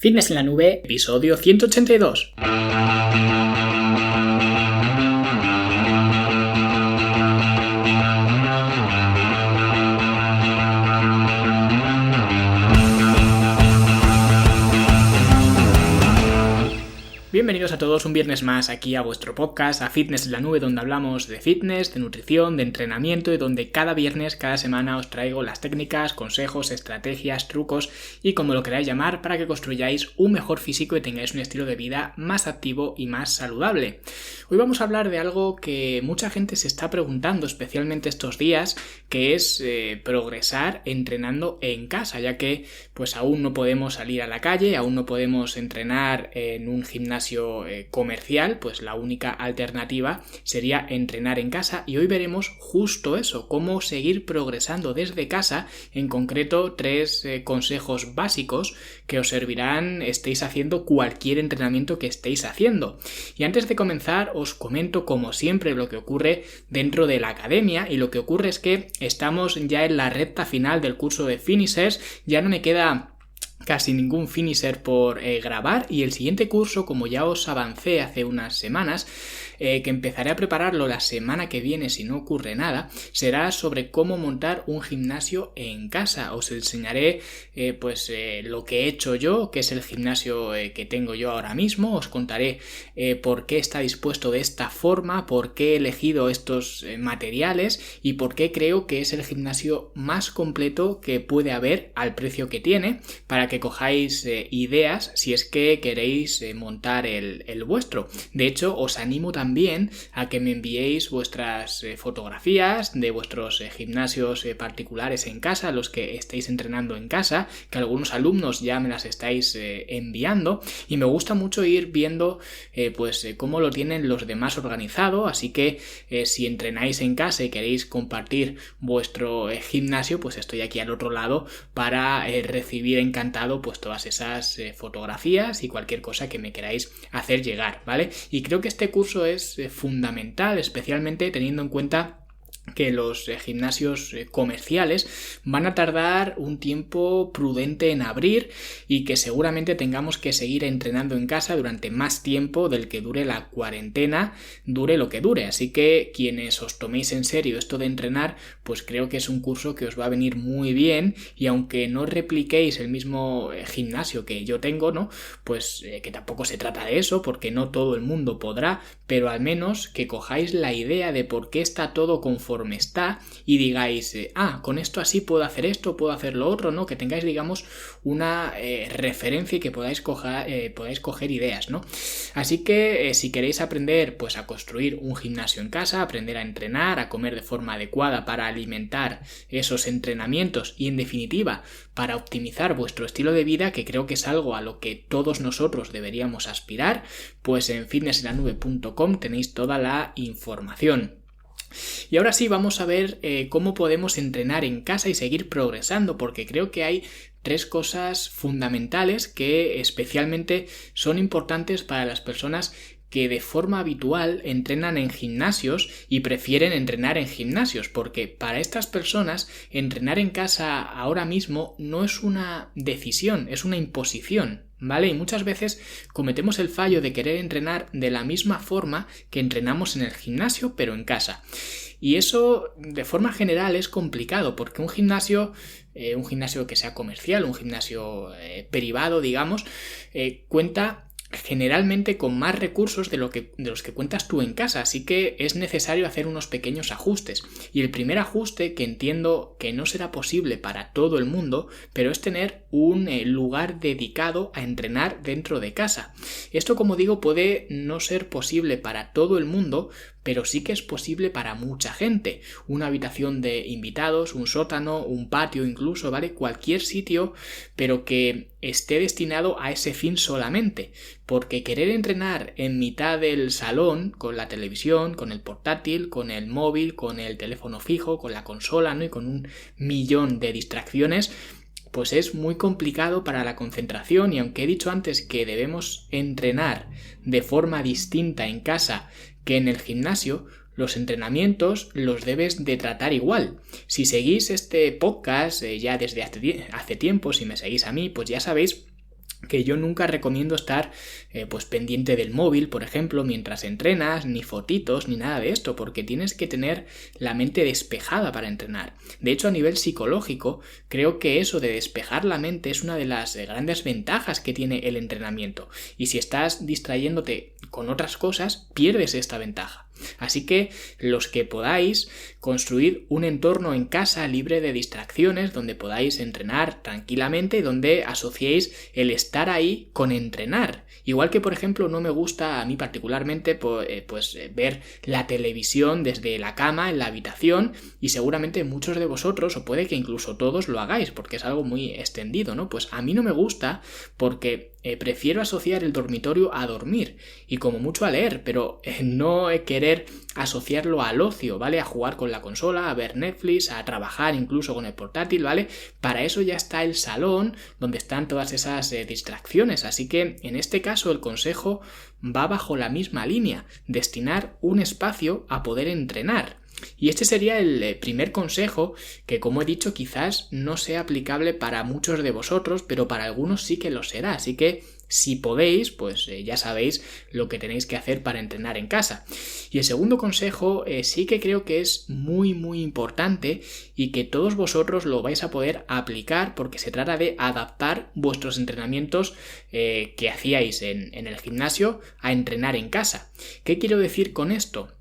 Fitness en la Nube, episodio 182. Bienvenidos a todos un viernes más aquí a vuestro podcast, a Fitness en la Nube, donde hablamos de fitness, de nutrición, de entrenamiento y donde cada viernes, cada semana os traigo las técnicas, consejos, estrategias, trucos y como lo queráis llamar para que construyáis un mejor físico y tengáis un estilo de vida más activo y más saludable. Hoy vamos a hablar de algo que mucha gente se está preguntando, especialmente estos días, que es progresar entrenando en casa, ya que pues aún no podemos salir a la calle, aún no podemos entrenar en un gimnasio comercial, pues la única alternativa sería entrenar en casa y hoy veremos justo eso, cómo seguir progresando desde casa, en concreto 3 consejos básicos que os servirán estéis haciendo cualquier entrenamiento que estéis haciendo. Y antes de comenzar os comento como siempre lo que ocurre dentro de la academia y lo que ocurre es que estamos ya en la recta final del curso de finishers, ya no me queda casi ningún finisher por grabar y el siguiente curso, como ya os avancé hace unas semanas, que empezaré a prepararlo la semana que viene si no ocurre nada, será sobre cómo montar un gimnasio en casa. Os enseñaré lo que he hecho yo, que es el gimnasio que tengo yo ahora mismo, os contaré por qué está dispuesto de esta forma, por qué he elegido estos materiales y por qué creo que es el gimnasio más completo que puede haber al precio que tiene, para que cojáis ideas si es que queréis montar el vuestro. De hecho, os animo también a que me enviéis vuestras fotografías de vuestros gimnasios particulares en casa, los que estéis entrenando en casa, que algunos alumnos ya me las estáis enviando y me gusta mucho ir viendo cómo lo tienen los demás organizado, así que si entrenáis en casa y queréis compartir vuestro gimnasio, pues estoy aquí al otro lado para recibir encantado pues todas esas fotografías y cualquier cosa que me queráis hacer llegar, ¿vale? Y creo que este curso es fundamental, especialmente teniendo en cuenta que los gimnasios comerciales van a tardar un tiempo prudente en abrir y que seguramente tengamos que seguir entrenando en casa durante más tiempo del que dure la cuarentena, dure lo que dure. Así que quienes os toméis en serio esto de entrenar, pues creo que es un curso que os va a venir muy bien y aunque no repliquéis el mismo gimnasio que yo tengo, ¿no? Pues que tampoco se trata de eso porque no todo el mundo podrá, pero al menos que cojáis la idea de por qué está todo conforme está y digáis, con esto así puedo hacer esto, puedo hacer lo otro, ¿no? Que tengáis, digamos, una referencia y que podáis coger ideas, ¿no? Así que si queréis aprender pues a construir un gimnasio en casa, aprender a entrenar, a comer de forma adecuada para alimentar esos entrenamientos y en definitiva para optimizar vuestro estilo de vida, que creo que es algo a lo que todos nosotros deberíamos aspirar, pues en fitnessenlanube.com tenéis toda la información. Y ahora sí vamos a ver cómo podemos entrenar en casa y seguir progresando, porque creo que hay 3 cosas fundamentales que especialmente son importantes para las personas que de forma habitual entrenan en gimnasios y prefieren entrenar en gimnasios, porque para estas personas entrenar en casa ahora mismo no es una decisión, es una imposición, ¿vale? Y muchas veces cometemos el fallo de querer entrenar de la misma forma que entrenamos en el gimnasio, pero en casa. Y eso de forma general es complicado porque un gimnasio que sea comercial, un gimnasio privado, digamos, cuenta generalmente con más recursos de los que cuentas tú en casa, así que es necesario hacer unos pequeños ajustes. Y el primer ajuste, que entiendo que no será posible para todo el mundo, pero es tener un lugar dedicado a entrenar dentro de casa. Esto, como digo, puede no ser posible para todo el mundo, pero sí que es posible para mucha gente. Una habitación de invitados, un sótano, un patio incluso, ¿vale? Cualquier sitio, pero que esté destinado a ese fin solamente. Porque querer entrenar en mitad del salón, con la televisión, con el portátil, con el móvil, con el teléfono fijo, con la consola, ¿no? Y con un millón de distracciones, pues es muy complicado para la concentración y aunque he dicho antes que debemos entrenar de forma distinta en casa que en el gimnasio, los entrenamientos los debes de tratar igual. Si seguís este podcast ya desde hace tiempo, si me seguís a mí, pues ya sabéis que yo nunca recomiendo estar pues pendiente del móvil, por ejemplo, mientras entrenas, ni fotitos, ni nada de esto, porque tienes que tener la mente despejada para entrenar. De hecho, a nivel psicológico, creo que eso de despejar la mente es una de las grandes ventajas que tiene el entrenamiento. Y si estás distrayéndote con otras cosas, pierdes esta ventaja. Así que los que podáis, construir un entorno en casa libre de distracciones donde podáis entrenar tranquilamente y donde asociéis el estar ahí con entrenar. Igual que, por ejemplo, no me gusta a mí particularmente ver la televisión desde la cama en la habitación, y seguramente muchos de vosotros, o puede que incluso todos, lo hagáis porque es algo muy extendido, ¿no? Pues a mí no me gusta porque prefiero asociar el dormitorio a dormir y como mucho a leer, pero no querer asociarlo al ocio, ¿vale? A jugar con la consola, a ver Netflix, a trabajar incluso con el portátil, ¿vale? Para eso ya está el salón donde están todas esas distracciones, así que en este caso el consejo va bajo la misma línea, destinar un espacio a poder entrenar. Y este sería el primer consejo que, como he dicho, quizás no sea aplicable para muchos de vosotros, pero para algunos sí que lo será. Así que si podéis, pues ya sabéis lo que tenéis que hacer para entrenar en casa. Y el segundo consejo sí que creo que es muy importante y que todos vosotros lo vais a poder aplicar porque se trata de adaptar vuestros entrenamientos que hacíais en el gimnasio a entrenar en casa. ¿Qué quiero decir con esto?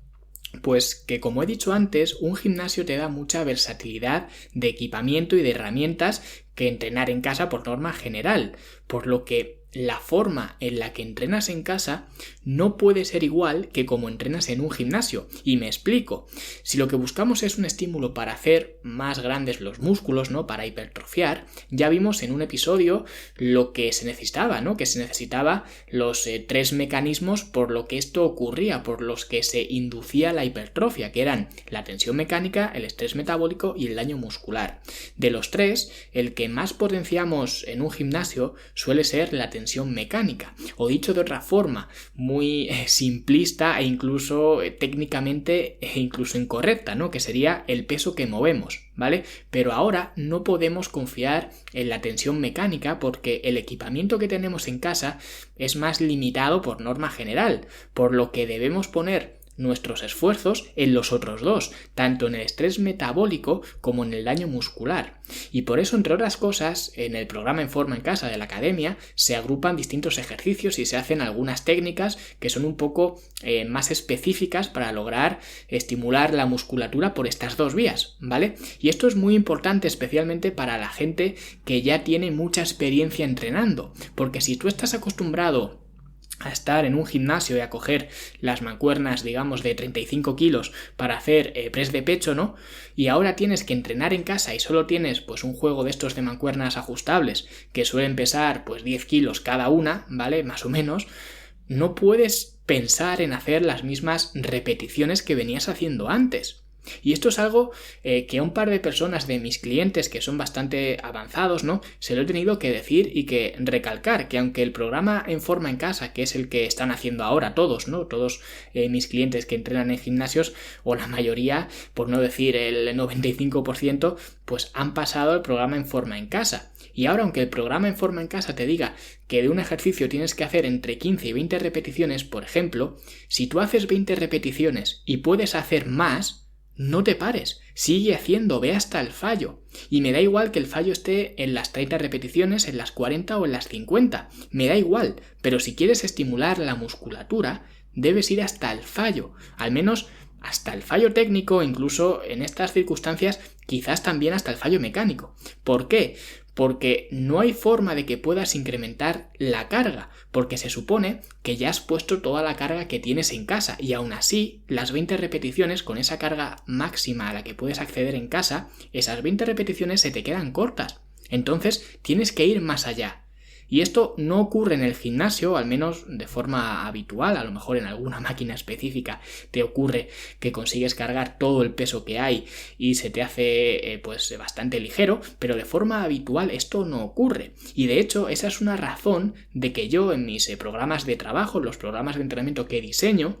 Pues que, como he dicho antes, un gimnasio te da mucha versatilidad de equipamiento y de herramientas que entrenar en casa por norma general, por lo que la forma en la que entrenas en casa no puede ser igual que como entrenas en un gimnasio. Y me explico. Si lo que buscamos es un estímulo para hacer más grandes los músculos, ¿no? Para hipertrofiar, ya vimos en un episodio lo que se necesitaba, ¿no? Que se necesitaba los 3 mecanismos por lo que esto ocurría, por los que se inducía la hipertrofia, que eran la tensión mecánica, el estrés metabólico y el daño muscular. De los 3, el que más potenciamos en un gimnasio suele ser la tensión mecánica, o dicho de otra forma, muy simplista e incluso técnicamente incluso incorrecta, ¿no? Que sería el peso que movemos, ¿vale? Pero ahora no podemos confiar en la tensión mecánica porque el equipamiento que tenemos en casa es más limitado por norma general, por lo que debemos poner nuestros esfuerzos en los otros 2, tanto en el estrés metabólico como en el daño muscular. Y por eso, entre otras cosas, en el programa En Forma en Casa de la Academia se agrupan distintos ejercicios y se hacen algunas técnicas que son un poco más específicas para lograr estimular la musculatura por estas 2 vías, ¿vale? Y esto es muy importante especialmente para la gente que ya tiene mucha experiencia entrenando, porque si tú estás acostumbrado a estar en un gimnasio y a coger las mancuernas, digamos, de 35 kilos para hacer press de pecho, ¿no? Y ahora tienes que entrenar en casa y solo tienes pues un juego de estos de mancuernas ajustables que suelen pesar pues 10 kilos cada una, ¿vale? Más o menos. No puedes pensar en hacer las mismas repeticiones que venías haciendo antes. Y esto es algo que a un par de personas de mis clientes que son bastante avanzados, ¿no? Se lo he tenido que decir y que recalcar que aunque el programa En Forma en Casa, que es el que están haciendo ahora todos, ¿no? Todos mis clientes que entrenan en gimnasios, o la mayoría, por no decir el 95%, pues han pasado el programa En Forma en Casa. Y ahora, aunque el programa En Forma en Casa te diga que de un ejercicio tienes que hacer entre 15 y 20 repeticiones, por ejemplo, si tú haces 20 repeticiones y puedes hacer más, no te pares, sigue haciendo, ve hasta el fallo. Y me da igual que el fallo esté en las 30 repeticiones, en las 40 o en las 50. Me da igual, pero si quieres estimular la musculatura, debes ir hasta el fallo. Al menos hasta el fallo técnico, incluso en estas circunstancias, quizás también hasta el fallo mecánico. ¿Por qué? Porque no hay forma de que puedas incrementar la carga, porque se supone que ya has puesto toda la carga que tienes en casa y aún así las 20 repeticiones con esa carga máxima a la que puedes acceder en casa, esas 20 repeticiones se te quedan cortas. Entonces tienes que ir más allá. Y esto no ocurre en el gimnasio, al menos de forma habitual. A lo mejor en alguna máquina específica te ocurre que consigues cargar todo el peso que hay y se te hace pues bastante ligero, pero de forma habitual esto no ocurre. Y de hecho esa es una razón de que yo en mis programas de trabajo, los programas de entrenamiento que diseño,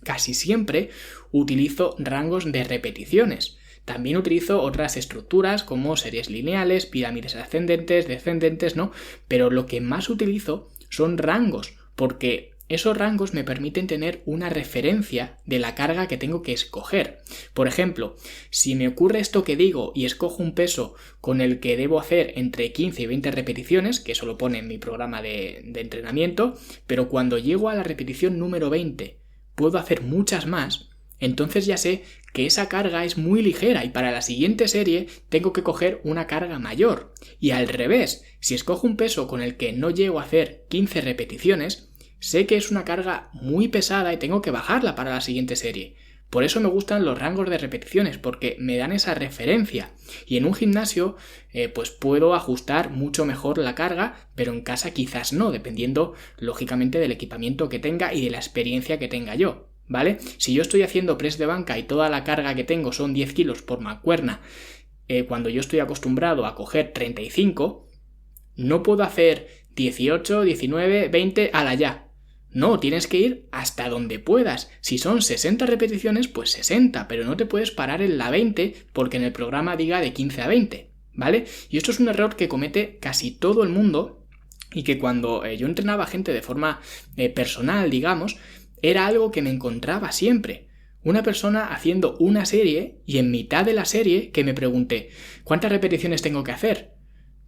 casi siempre utilizo rangos de repeticiones. También utilizo otras estructuras como series lineales, pirámides ascendentes, descendentes, ¿no? Pero lo que más utilizo son rangos, porque esos rangos me permiten tener una referencia de la carga que tengo que escoger. Por ejemplo, si me ocurre esto que digo y escojo un peso con el que debo hacer entre 15 y 20 repeticiones, que eso lo pone en mi programa de entrenamiento, pero cuando llego a la repetición número 20 puedo hacer muchas más, entonces ya sé que esa carga es muy ligera y para la siguiente serie tengo que coger una carga mayor. Y al revés, si escojo un peso con el que no llego a hacer 15 repeticiones, sé que es una carga muy pesada y tengo que bajarla para la siguiente serie. Por eso me gustan los rangos de repeticiones, porque me dan esa referencia. Y en un gimnasio, pues puedo ajustar mucho mejor la carga, pero en casa quizás no, dependiendo, lógicamente, del equipamiento que tenga y de la experiencia que tenga yo, ¿vale? Si yo estoy haciendo press de banca y toda la carga que tengo son 10 kilos por mancuerna, cuando yo estoy acostumbrado a coger 35, no puedo hacer 18, 19, 20, ala ya. No, tienes que ir hasta donde puedas. Si son 60 repeticiones, pues 60, pero no te puedes parar en la 20 porque en el programa diga de 15 a 20, ¿vale? Y esto es un error que comete casi todo el mundo y que cuando yo entrenaba gente de forma personal, digamos, era algo que me encontraba siempre. Una persona haciendo una serie y en mitad de la serie que me pregunté, ¿cuántas repeticiones tengo que hacer?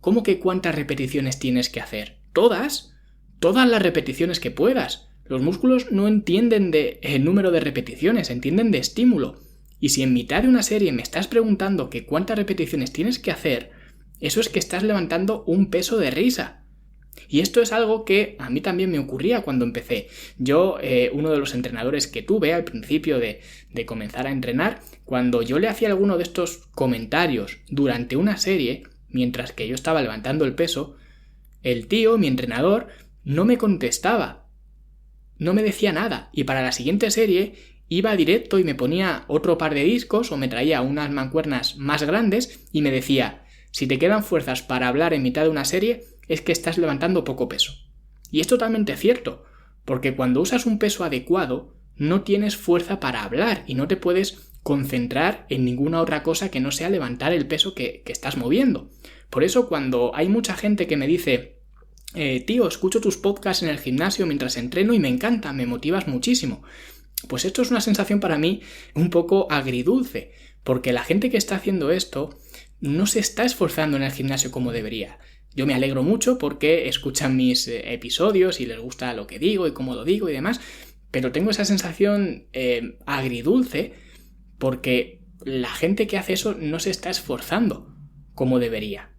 ¿Cómo que cuántas repeticiones tienes que hacer? ¿Todas? Todas las repeticiones que puedas. Los músculos no entienden de número de repeticiones, entienden de estímulo. Y si en mitad de una serie me estás preguntando que cuántas repeticiones tienes que hacer, eso es que estás levantando un peso de risa. Y esto es algo que a mí también me ocurría cuando empecé. Yo, uno de los entrenadores que tuve al principio de comenzar a entrenar, cuando yo le hacía alguno de estos comentarios durante una serie, mientras que yo estaba levantando el peso, el tío, mi entrenador, no me contestaba, no me decía nada, y para la siguiente serie iba directo y me ponía otro par de discos o me traía unas mancuernas más grandes y me decía, si te quedan fuerzas para hablar en mitad de una serie es que estás levantando poco peso. Y es totalmente cierto, porque cuando usas un peso adecuado no tienes fuerza para hablar y no te puedes concentrar en ninguna otra cosa que no sea levantar el peso que estás moviendo. Por eso cuando hay mucha gente que me dice, tío, escucho tus podcasts en el gimnasio mientras entreno y me encanta, me motivas muchísimo. Pues esto es una sensación para mí un poco agridulce, porque la gente que está haciendo esto no se está esforzando en el gimnasio como debería. Yo me alegro mucho porque escuchan mis episodios y les gusta lo que digo y cómo lo digo y demás, pero tengo esa sensación agridulce porque la gente que hace eso no se está esforzando como debería.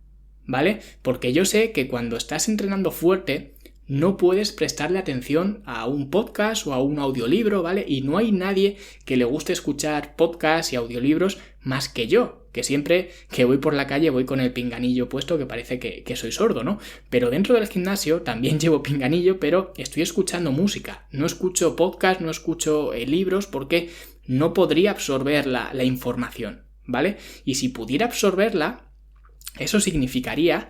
¿Vale? Porque yo sé que cuando estás entrenando fuerte no puedes prestarle atención a un podcast o a un audiolibro, ¿vale? Y no hay nadie que le guste escuchar podcasts y audiolibros más que yo, que siempre que voy por la calle voy con el pinganillo puesto que parece que soy sordo, ¿no? Pero dentro del gimnasio también llevo pinganillo, pero estoy escuchando música, no escucho podcast, no escucho libros porque no podría absorber la información, ¿vale? Y si pudiera absorberla, eso significaría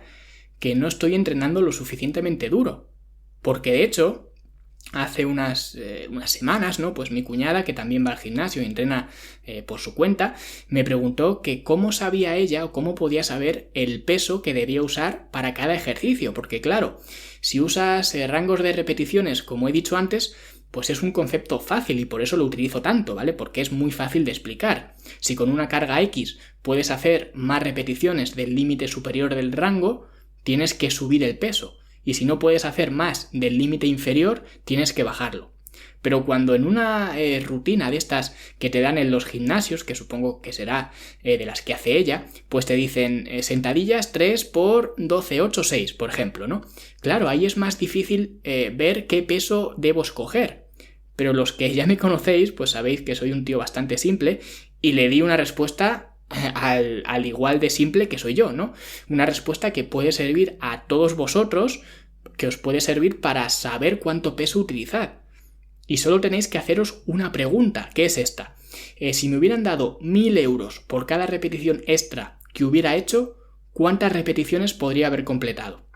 que no estoy entrenando lo suficientemente duro. Porque de hecho, hace unas semanas, ¿no? Pues mi cuñada, que también va al gimnasio y entrena por su cuenta, me preguntó que cómo sabía ella o cómo podía saber el peso que debía usar para cada ejercicio. Porque claro, si usas rangos de repeticiones, como he dicho antes, pues es un concepto fácil y por eso lo utilizo tanto, ¿vale? Porque es muy fácil de explicar. Si con una carga X puedes hacer más repeticiones del límite superior del rango, tienes que subir el peso. Y si no puedes hacer más del límite inferior, tienes que bajarlo. Pero cuando en una rutina de estas que te dan en los gimnasios, que supongo que será de las que hace ella, pues te dicen sentadillas 3 por 12, 8, 6, por ejemplo, ¿no? Claro, ahí es más difícil ver qué peso debo escoger. Pero los que ya me conocéis, pues sabéis que soy un tío bastante simple y le di una respuesta al igual de simple que soy yo, ¿no? Una respuesta que puede servir a todos vosotros, que os puede servir para saber cuánto peso utilizar. Y solo tenéis que haceros una pregunta, que es esta. Si me hubieran dado 1.000 euros por cada repetición extra que hubiera hecho, ¿cuántas repeticiones podría haber completado?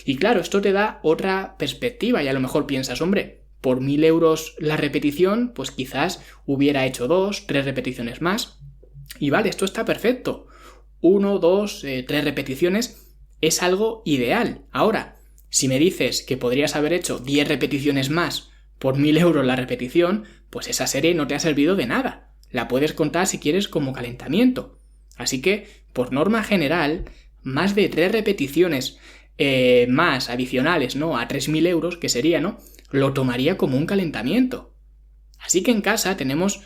Y claro, esto te da otra perspectiva y a lo mejor piensas, hombre, por 1.000 euros la repetición, pues quizás hubiera hecho 2, 3 repeticiones más. Y vale, esto está perfecto. 1, 2, 3 repeticiones es algo ideal. Ahora, si me dices que podrías haber hecho 10 repeticiones más por 1.000 euros la repetición, pues esa serie no te ha servido de nada. La puedes contar si quieres como calentamiento. Así que, por norma general, más de 3 repeticiones más adicionales, ¿no?, a 3.000 euros, que sería, ¿no?, lo tomaría como un calentamiento. Así que en casa tenemos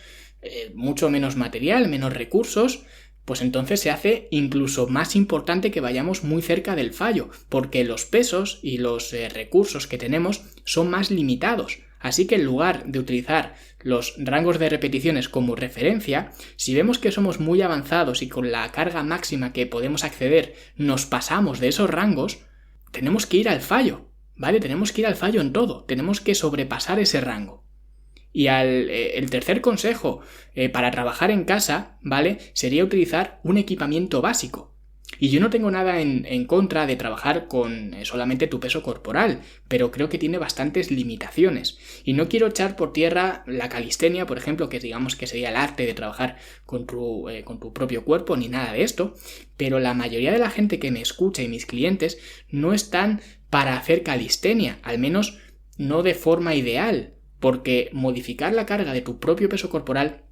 mucho menos material, menos recursos, pues entonces se hace incluso más importante que vayamos muy cerca del fallo, porque los pesos y los recursos que tenemos son más limitados. Así que en lugar de utilizar los rangos de repeticiones como referencia, si vemos que somos muy avanzados y con la carga máxima que podemos acceder nos pasamos de esos rangos, tenemos que ir al fallo, ¿vale? Tenemos que ir al fallo en todo, tenemos que sobrepasar ese rango. Y el tercer consejo para trabajar en casa, ¿vale?, sería utilizar un equipamiento básico. Y yo no tengo nada en contra de trabajar con solamente tu peso corporal, pero creo que tiene bastantes limitaciones. Y no quiero echar por tierra la calistenia, por ejemplo, que digamos que sería el arte de trabajar con tu propio cuerpo, ni nada de esto, pero la mayoría de la gente que me escucha y mis clientes no están para hacer calistenia, al menos no de forma ideal, porque modificar la carga de tu propio peso corporal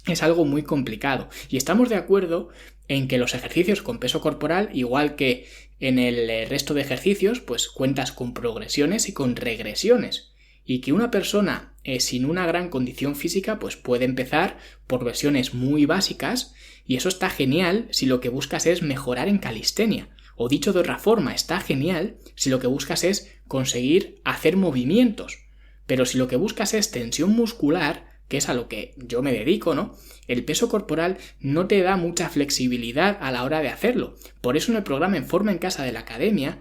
es algo muy complicado. Y estamos de acuerdo en que los ejercicios con peso corporal, igual que en el resto de ejercicios, pues cuentas con progresiones y con regresiones. Y que una persona sin una gran condición física pues puede empezar por versiones muy básicas, y eso está genial si lo que buscas es mejorar en calistenia. O dicho de otra forma, está genial si lo que buscas es conseguir hacer movimientos. Pero si lo que buscas es tensión muscular, que es a lo que yo me dedico, ¿no?, el peso corporal no te da mucha flexibilidad a la hora de hacerlo. Por eso en el programa En Forma en Casa de la Academia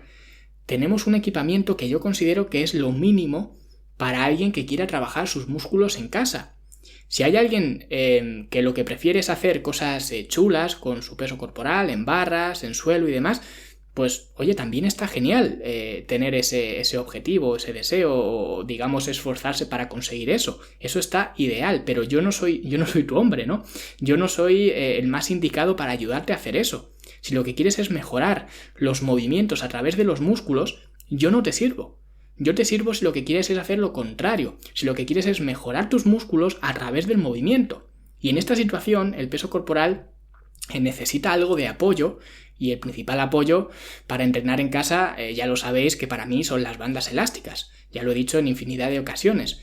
tenemos un equipamiento que yo considero que es lo mínimo para alguien que quiera trabajar sus músculos en casa. Si hay alguien que lo que prefiere es hacer cosas chulas con su peso corporal, en barras, en suelo y demás, pues oye, también está genial tener ese objetivo, ese deseo, o digamos esforzarse para conseguir eso. Eso está ideal, pero yo no soy tu hombre, ¿no? Yo no soy el más indicado para ayudarte a hacer eso. Si lo que quieres es mejorar los movimientos a través de los músculos, yo no te sirvo. Yo te sirvo si lo que quieres es hacer lo contrario, si lo que quieres es mejorar tus músculos a través del movimiento. Y en esta situación, el peso corporal necesita algo de apoyo, y el principal apoyo para entrenar en casa, ya lo sabéis que para mí son las bandas elásticas. Ya lo he dicho en infinidad de ocasiones.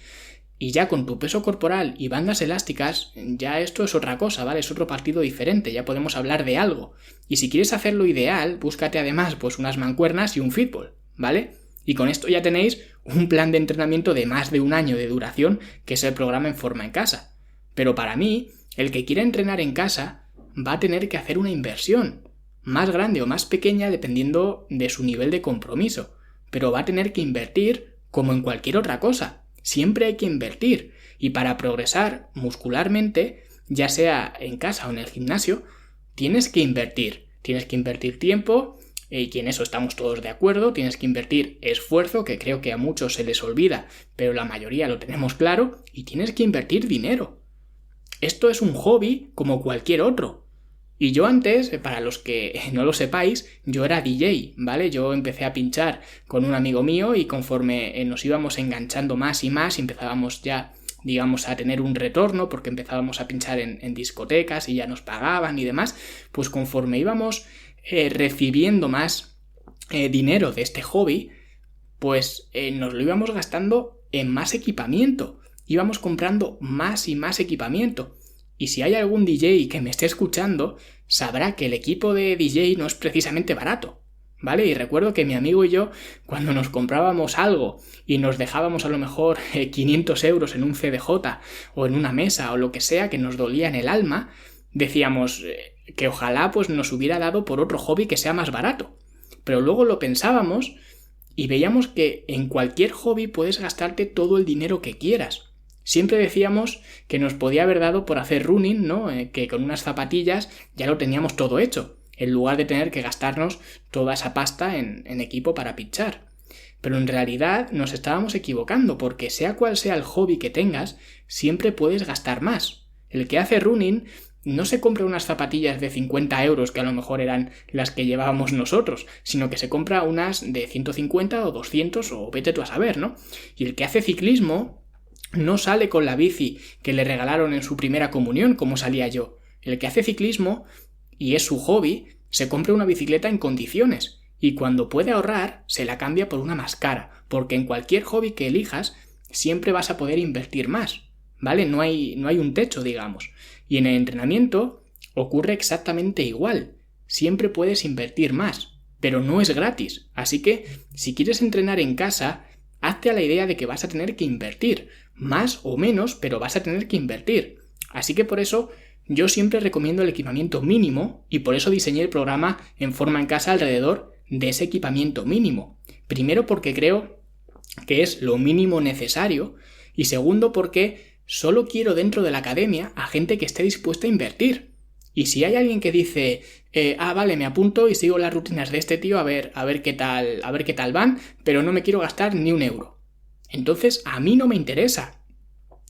Y ya con tu peso corporal y bandas elásticas, ya esto es otra cosa, ¿vale? Es otro partido diferente, ya podemos hablar de algo. Y si quieres hacerlo ideal, búscate además pues unas mancuernas y un fitball, ¿vale? Y con esto ya tenéis un plan de entrenamiento de más de 1 año de duración, que es el programa En Forma en Casa. Pero para mí, el que quiera entrenar en casa va a tener que hacer una inversión, más grande o más pequeña dependiendo de su nivel de compromiso, pero va a tener que invertir como en cualquier otra cosa. Siempre hay que invertir, y para progresar muscularmente, ya sea en casa o en el gimnasio, tienes que invertir tiempo, y en eso estamos todos de acuerdo, tienes que invertir esfuerzo, que creo que a muchos se les olvida, pero la mayoría lo tenemos claro, y tienes que invertir dinero. Esto es un hobby como cualquier otro. Y yo antes, para los que no lo sepáis, yo era DJ, ¿vale? Yo empecé a pinchar con un amigo mío y conforme nos íbamos enganchando más y más, empezábamos ya, digamos, a tener un retorno porque empezábamos a pinchar en discotecas y ya nos pagaban y demás, pues conforme íbamos recibiendo más dinero de este hobby, pues nos lo íbamos gastando en más equipamiento, íbamos comprando más y más equipamiento. Y si hay algún DJ que me esté escuchando, sabrá que el equipo de DJ no es precisamente barato, ¿vale? Y recuerdo que mi amigo y yo, cuando nos comprábamos algo y nos dejábamos a lo mejor 500 euros en un CDJ o en una mesa o lo que sea que nos dolía en el alma, decíamos que ojalá pues nos hubiera dado por otro hobby que sea más barato. Pero luego lo pensábamos y veíamos que en cualquier hobby puedes gastarte todo el dinero que quieras. Siempre decíamos que nos podía haber dado por hacer running, ¿no? Que con unas zapatillas ya lo teníamos todo hecho, en lugar de tener que gastarnos toda esa pasta en equipo para pinchar. Pero en realidad nos estábamos equivocando, porque sea cual sea el hobby que tengas, siempre puedes gastar más. El que hace running no se compra unas zapatillas de 50 euros, que a lo mejor eran las que llevábamos nosotros, sino que se compra unas de 150 o 200 o vete tú a saber, ¿no? Y el que hace ciclismo no sale con la bici que le regalaron en su primera comunión, como salía yo. El que hace ciclismo, y es su hobby, se compra una bicicleta en condiciones, y cuando puede ahorrar, se la cambia por una más cara, porque en cualquier hobby que elijas, siempre vas a poder invertir más, ¿vale? No hay un techo, digamos. Y en el entrenamiento ocurre exactamente igual. Siempre puedes invertir más, pero no es gratis. Así que, si quieres entrenar en casa, hazte a la idea de que vas a tener que invertir. Más o menos, pero vas a tener que invertir. Así que por eso yo siempre recomiendo el equipamiento mínimo y por eso diseñé el programa En Forma en Casa alrededor de ese equipamiento mínimo. Primero porque creo que es lo mínimo necesario y segundo porque solo quiero dentro de la academia a gente que esté dispuesta a invertir. Y si hay alguien que dice, vale, me apunto y sigo las rutinas de este tío a ver qué tal van, pero no me quiero gastar ni un euro. Entonces a mí no me interesa.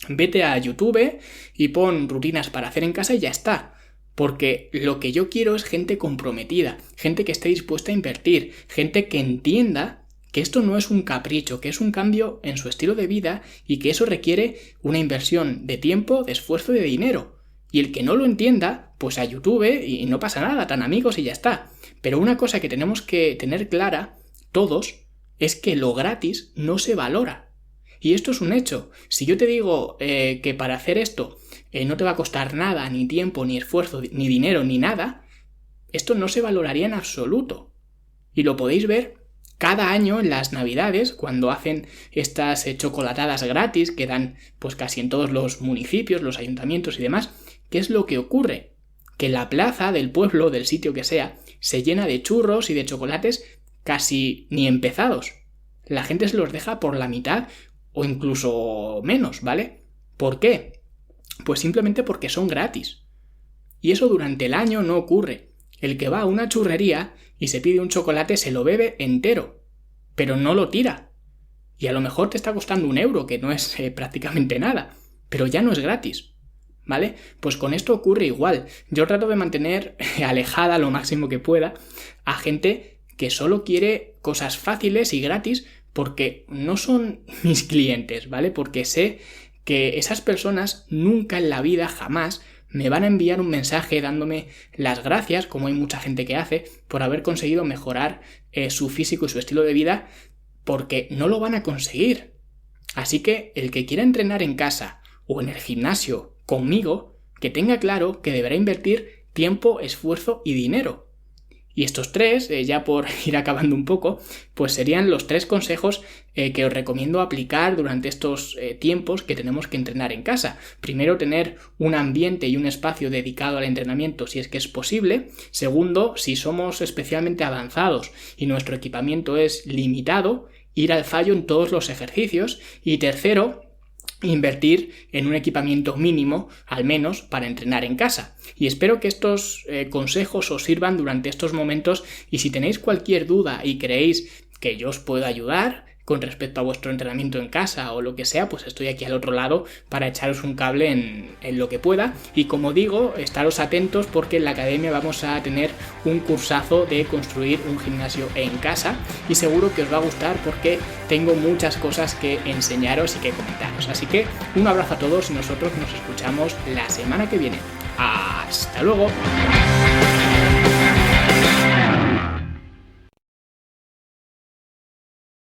Vete a YouTube y pon rutinas para hacer en casa y ya está. Porque lo que yo quiero es gente comprometida, gente que esté dispuesta a invertir, gente que entienda que esto no es un capricho, que es un cambio en su estilo de vida y que eso requiere una inversión de tiempo, de esfuerzo y de dinero. Y el que no lo entienda, pues a YouTube y no pasa nada, tan amigos y ya está. Pero una cosa que tenemos que tener clara, todos, es que lo gratis no se valora. Y esto es un hecho. Si yo te digo que para hacer esto no te va a costar nada, ni tiempo, ni esfuerzo, ni dinero, ni nada, esto no se valoraría en absoluto. Y lo podéis ver cada año en las Navidades, cuando hacen estas chocolatadas gratis que dan pues casi en todos los municipios, los ayuntamientos y demás. ¿Qué es lo que ocurre? Que la plaza del pueblo, del sitio que sea, se llena de churros y de chocolates casi ni empezados. La gente se los deja por la mitad o incluso menos, ¿vale? ¿Por qué? Pues simplemente porque son gratis. Y eso durante el año no ocurre. El que va a una churrería y se pide un chocolate se lo bebe entero, pero no lo tira. Y a lo mejor te está costando 1 euro, que no es prácticamente nada, pero ya no es gratis, ¿vale? Pues con esto ocurre igual. Yo trato de mantener alejada lo máximo que pueda a gente que solo quiere cosas fáciles y gratis porque no son mis clientes, ¿vale? Porque sé que esas personas nunca en la vida, jamás, me van a enviar un mensaje dándome las gracias, como hay mucha gente que hace, por haber conseguido mejorar su físico y su estilo de vida, porque no lo van a conseguir. Así que el que quiera entrenar en casa o en el gimnasio conmigo, que tenga claro que deberá invertir tiempo, esfuerzo y dinero. Y estos tres, ya por ir acabando un poco, pues serían los 3 consejos que os recomiendo aplicar durante estos tiempos que tenemos que entrenar en casa. Primero, tener un ambiente y un espacio dedicado al entrenamiento si es que es posible. Segundo, si somos especialmente avanzados y nuestro equipamiento es limitado, ir al fallo en todos los ejercicios. Y tercero, invertir en un equipamiento mínimo, al menos, para entrenar en casa. Y espero que estos consejos os sirvan durante estos momentos y si tenéis cualquier duda y creéis que yo os puedo ayudar con respecto a vuestro entrenamiento en casa o lo que sea, pues estoy aquí al otro lado para echaros un cable en lo que pueda. Y como digo, estaros atentos porque en la academia vamos a tener un cursazo de construir un gimnasio en casa y seguro que os va a gustar porque tengo muchas cosas que enseñaros y que comentaros. Así que un abrazo a todos y nosotros nos escuchamos la semana que viene. ¡Hasta luego!